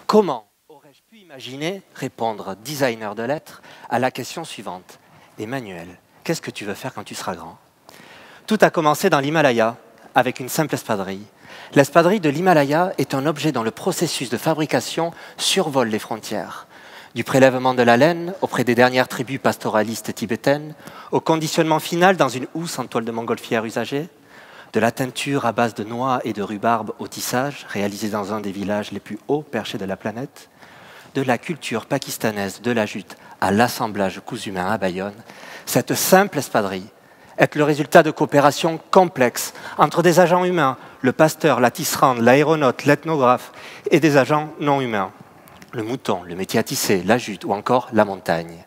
Comment aurais-je pu imaginer répondre, designer de lettres, à la question suivante? Emmanuel, qu'est-ce que tu veux faire quand tu seras grand? Tout a commencé dans l'Himalaya, avec une simple espadrille. L'espadrille de l'Himalaya est un objet dont le processus de fabrication survole les frontières. Du prélèvement de la laine auprès des dernières tribus pastoralistes tibétaines, au conditionnement final dans une housse en toile de montgolfière usagée, de la teinture à base de noix et de rhubarbe au tissage, réalisée dans un des villages les plus hauts perchés de la planète, de la culture pakistanaise de la jute à l'assemblage cousu main à Bayonne, cette simple espadrille est le résultat de coopérations complexes entre des agents humains, le pasteur, la tisserande, l'aéronaute, l'ethnographe, et des agents non humains, le mouton, le métier à tisser, la jute ou encore la montagne.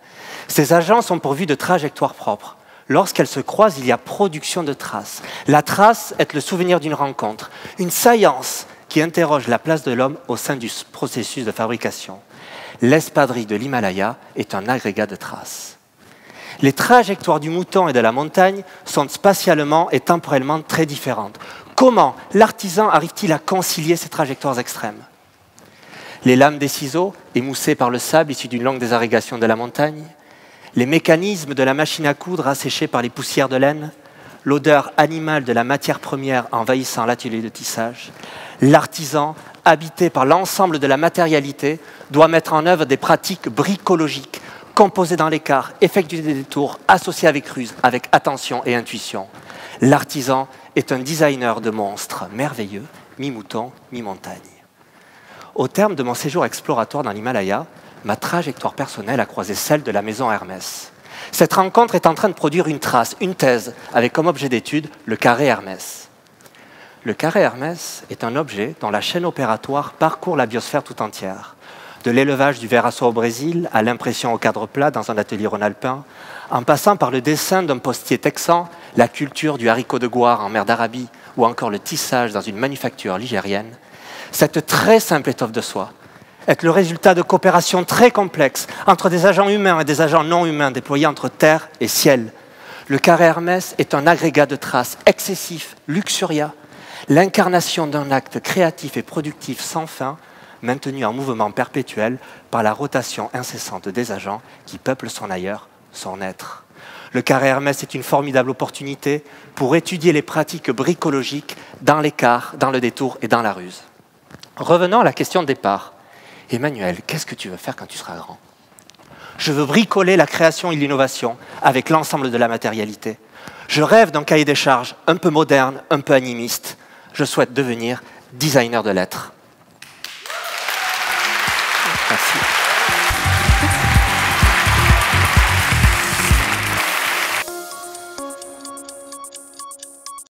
Ces agents sont pourvus de trajectoires propres. Lorsqu'elles se croisent, il y a production de traces. La trace est le souvenir d'une rencontre, une saillance qui interroge la place de l'homme au sein du processus de fabrication. L'espadrille de l'Himalaya est un agrégat de traces. Les trajectoires du mouton et de la montagne sont spatialement et temporellement très différentes. Comment l'artisan arrive-t-il à concilier ces trajectoires extrêmes? Les lames des ciseaux, émoussées par le sable issu d'une longue désagrégation de la montagne, les mécanismes de la machine à coudre asséchés par les poussières de laine, l'odeur animale de la matière première envahissant l'atelier de tissage, l'artisan, habité par l'ensemble de la matérialité, doit mettre en œuvre des pratiques bricologiques, composées dans l'écart, effectuer des détours, associés avec ruse, avec attention et intuition. L'artisan est un designer de monstres merveilleux, mi-mouton, mi-montagne. Au terme de mon séjour exploratoire dans l'Himalaya, ma trajectoire personnelle a croisé celle de la maison Hermès. Cette rencontre est en train de produire une trace, une thèse, avec comme objet d'étude le carré Hermès. Le carré Hermès est un objet dont la chaîne opératoire parcourt la biosphère tout entière. De l'élevage du ver à soie au Brésil à l'impression au cadre plat dans un atelier rhône-alpin, en passant par le dessin d'un postier texan, la culture du haricot de Goire en mer d'Arabie ou encore le tissage dans une manufacture ligérienne, cette très simple étoffe de soie est le résultat de coopérations très complexes entre des agents humains et des agents non humains déployés entre terre et ciel. Le carré Hermès est un agrégat de traces excessif, luxuriant, l'incarnation d'un acte créatif et productif sans fin, maintenu en mouvement perpétuel par la rotation incessante des agents qui peuplent son ailleurs, son être. Le carré Hermès est une formidable opportunité pour étudier les pratiques bricologiques dans l'écart, dans le détour et dans la ruse. Revenons à la question de départ. Emmanuel, qu'est-ce que tu veux faire quand tu seras grand? Je veux bricoler la création et l'innovation avec l'ensemble de la matérialité. Je rêve d'un cahier des charges un peu moderne, un peu animiste. Je souhaite devenir designer de lettres.